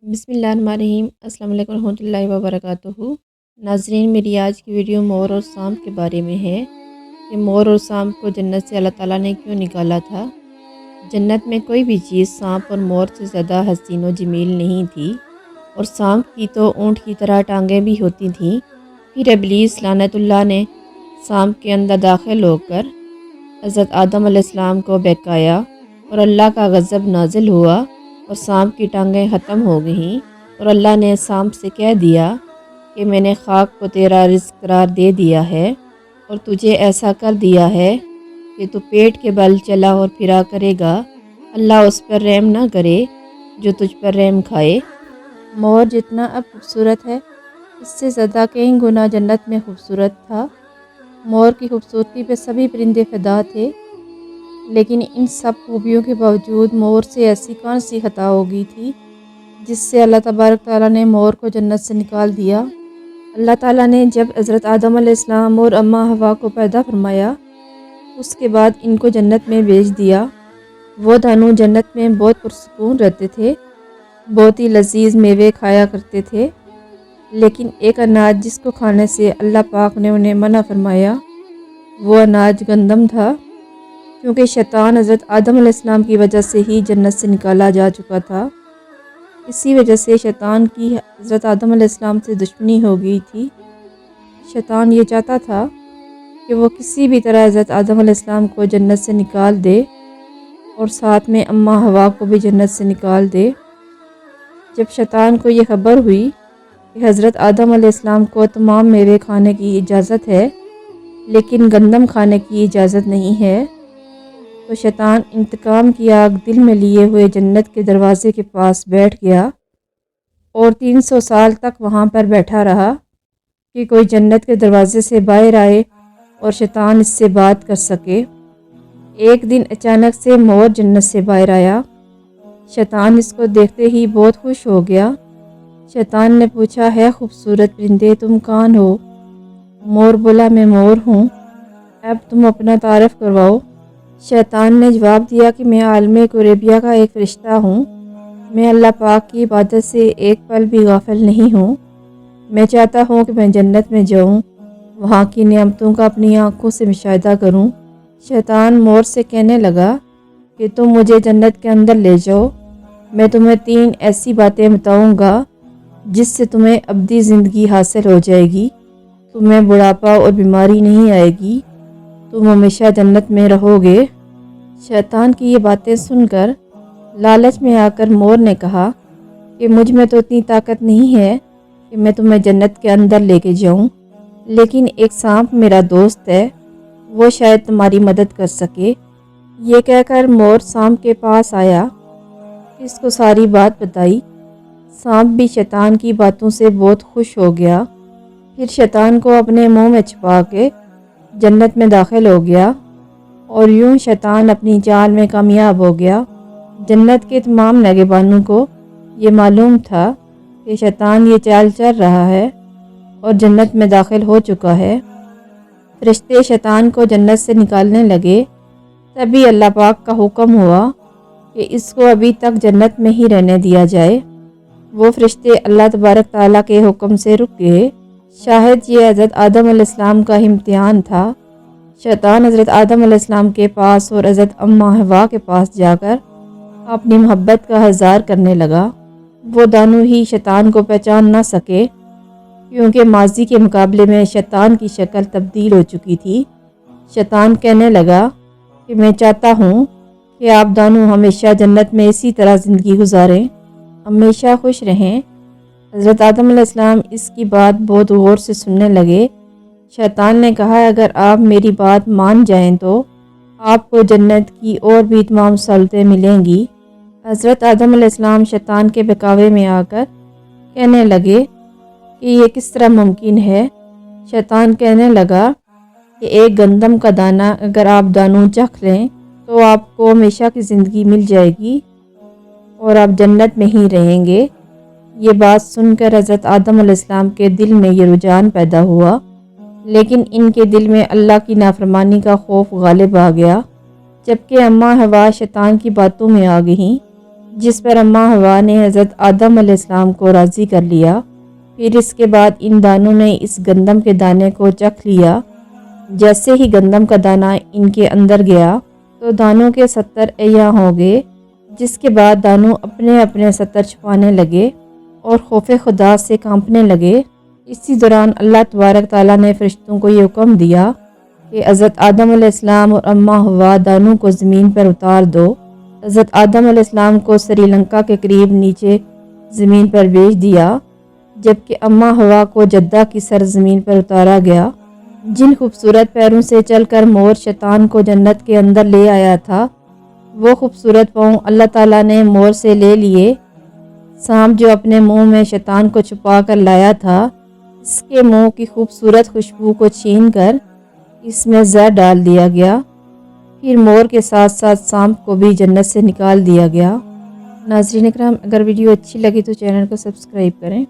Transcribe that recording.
بسم اللہ الرحمن الرحیم۔ السلام علیکم ورحمۃ اللہ وبرکاتہ۔ ناظرین، میری آج کی ویڈیو مور اور سانپ کے بارے میں ہے کہ مور اور سانپ کو جنت سے اللہ تعالیٰ نے کیوں نکالا تھا۔ جنت میں کوئی بھی چیز سانپ اور مور سے زیادہ حسین و جمیل نہیں تھی، اور سانپ کی تو اونٹ کی طرح ٹانگیں بھی ہوتی تھیں۔ پھر ابلیس لعنت اللہ نے سانپ کے اندر داخل ہو کر حضرت آدم علیہ السلام کو بہکایا، اور اللہ کا غضب نازل ہوا اور سانپ کی ٹانگیں ختم ہو گئیں، اور اللہ نے سانپ سے کہہ دیا کہ میں نے خاک کو تیرا رزق قرار دے دیا ہے، اور تجھے ایسا کر دیا ہے کہ تو پیٹ کے بل چلا اور پھرا کرے گا۔ اللہ اس پر رحم نہ کرے جو تجھ پر رحم کھائے۔ مور جتنا اب خوبصورت ہے، اس سے زیادہ کئی گنا جنت میں خوبصورت تھا۔ مور کی خوبصورتی پہ سبھی پرندے فدا تھے، لیکن ان سب خوبیوں کے باوجود مور سے ایسی کون سی خطا ہو گئی تھی جس سے اللہ تبارک تعالیٰ نے مور کو جنت سے نکال دیا۔ اللہ تعالیٰ نے جب حضرت آدم علیہ السلام اور اماں حوا کو پیدا فرمایا، اس کے بعد ان کو جنت میں بھیج دیا۔ وہ دونوں جنت میں بہت پرسکون رہتے تھے، بہت ہی لذیذ میوے کھایا کرتے تھے، لیکن ایک اناج جس کو کھانے سے اللہ پاک نے انہیں منع فرمایا، وہ اناج گندم تھا، کیونکہ شیطان حضرت آدم علیہ السلام کی وجہ سے ہی جنت سے نکالا جا چکا تھا۔ اسی وجہ سے شیطان کی حضرت آدم علیہ السلام سے دشمنی ہو گئی تھی۔ شیطان یہ چاہتا تھا کہ وہ کسی بھی طرح حضرت آدم علیہ السلام کو جنت سے نکال دے، اور ساتھ میں اماں حوا کو بھی جنت سے نکال دے۔ جب شیطان کو یہ خبر ہوئی کہ حضرت آدم علیہ السلام کو تمام میوے کھانے کی اجازت ہے، لیکن گندم کھانے کی اجازت نہیں ہے، تو شیطان انتقام کی آگ دل میں لیے ہوئے جنت کے دروازے کے پاس بیٹھ گیا، اور 300 سال تک وہاں پر بیٹھا رہا کہ کوئی جنت کے دروازے سے باہر آئے اور شیطان اس سے بات کر سکے۔ ایک دن اچانک سے مور جنت سے باہر آیا۔ شیطان اس کو دیکھتے ہی بہت خوش ہو گیا۔ شیطان نے پوچھا، ہے خوبصورت پرندے، تم کون ہو؟ مور بولا، میں مور ہوں، اب تم اپنا تعارف کرواؤ۔ شیطان نے جواب دیا کہ میں عالم قریبیہ کا ایک فرشتہ ہوں، میں اللہ پاک کی عبادت سے ایک پل بھی غافل نہیں ہوں، میں چاہتا ہوں کہ میں جنت میں جاؤں، وہاں کی نعمتوں کا اپنی آنکھوں سے مشاہدہ کروں۔ شیطان مور سے کہنے لگا کہ تم مجھے جنت کے اندر لے جاؤ، میں تمہیں 3 ایسی باتیں بتاؤں گا جس سے تمہیں ابدی زندگی حاصل ہو جائے گی، تمہیں بڑھاپا اور بیماری نہیں آئے گی، تم ہمیشہ جنت میں رہو گے۔ شیطان کی یہ باتیں سن کر لالچ میں آ کر مور نے کہا کہ مجھ میں تو اتنی طاقت نہیں ہے کہ میں تمہیں جنت کے اندر لے کے جاؤں، لیکن ایک سانپ میرا دوست ہے، وہ شاید تمہاری مدد کر سکے۔ یہ کہہ کر مور سانپ کے پاس آیا، اس کو ساری بات بتائی۔ سانپ بھی شیطان کی باتوں سے بہت خوش ہو گیا، پھر شیطان کو اپنے منہ میں چھپا کے جنت میں داخل ہو گیا، اور یوں شیطان اپنی چال میں کامیاب ہو گیا۔ جنت کے تمام نگہبانوں کو یہ معلوم تھا کہ شیطان یہ چال چل رہا ہے اور جنت میں داخل ہو چکا ہے۔ فرشتے شیطان کو جنت سے نکالنے لگے، تبھی اللہ پاک کا حکم ہوا کہ اس کو ابھی تک جنت میں ہی رہنے دیا جائے۔ وہ فرشتے اللہ تبارک تعالیٰ کے حکم سے رک گئے۔ شاید یہ حضرت آدم علیہ السلام کا امتحان تھا۔ شیطان حضرت آدم علیہ السلام کے پاس اور حضرت اماں حوا کے پاس جا کر اپنی محبت کا اظہار کرنے لگا۔ وہ دونوں ہی شیطان کو پہچان نہ سکے، کیونکہ ماضی کے مقابلے میں شیطان کی شکل تبدیل ہو چکی تھی۔ شیطان کہنے لگا کہ میں چاہتا ہوں کہ آپ دونوں ہمیشہ جنت میں اسی طرح زندگی گزاریں، ہمیشہ خوش رہیں۔ حضرت آدم علیہ السلام اس کی بات بہت غور سے سننے لگے۔ شیطان نے کہا، اگر آپ میری بات مان جائیں تو آپ کو جنت کی اور بھی تمام سہولتیں ملیں گی۔ حضرت آدم علیہ السلام شیطان کے بہکاوے میں آ کر کہنے لگے کہ یہ کس طرح ممکن ہے۔ شیطان کہنے لگا کہ ایک گندم کا دانہ اگر آپ دونوں چکھ لیں تو آپ کو ہمیشہ کی زندگی مل جائے گی اور آپ جنت میں ہی رہیں گے۔ یہ بات سن کر حضرت آدم علیہ السلام کے دل میں یہ رجحان پیدا ہوا، لیکن ان کے دل میں اللہ کی نافرمانی کا خوف غالب آ گیا۔ جبکہ اماں حوا شیطان کی باتوں میں آ گئیں، جس پر اماں ہوا نے حضرت آدم علیہ السلام کو راضی کر لیا۔ پھر اس کے بعد ان دانوں نے اس گندم کے دانے کو چکھ لیا۔ جیسے ہی گندم کا دانہ ان کے اندر گیا تو دانوں کے 70 اعیاں ہو گئے، جس کے بعد دانوں اپنے اپنے 70 چھپانے لگے اور خوف خدا سے کانپنے لگے۔ اسی دوران اللہ تبارک تعالیٰ نے فرشتوں کو یہ حکم دیا کہ حضرت آدم علیہ السلام اور اماں ہوا دانوں کو زمین پر اتار دو۔ حضرت آدم علیہ السلام کو سری لنکا کے قریب نیچے زمین پر بھیج دیا، جبکہ اماں ہوا کو جدہ کی سرزمین پر اتارا گیا۔ جن خوبصورت پیروں سے چل کر مور شیطان کو جنت کے اندر لے آیا تھا، وہ خوبصورت پاؤں اللہ تعالیٰ نے مور سے لے لیے۔ سانپ جو اپنے منہ میں شیطان کو چھپا کر لایا تھا، اس کے منہ کی خوبصورت خوشبو کو چھین کر اس میں زہر ڈال دیا گیا۔ پھر مور کے ساتھ ساتھ سانپ کو بھی جنت سے نکال دیا گیا۔ ناظرین اکرام، اگر ویڈیو اچھی لگی تو چینل کو سبسکرائب کریں۔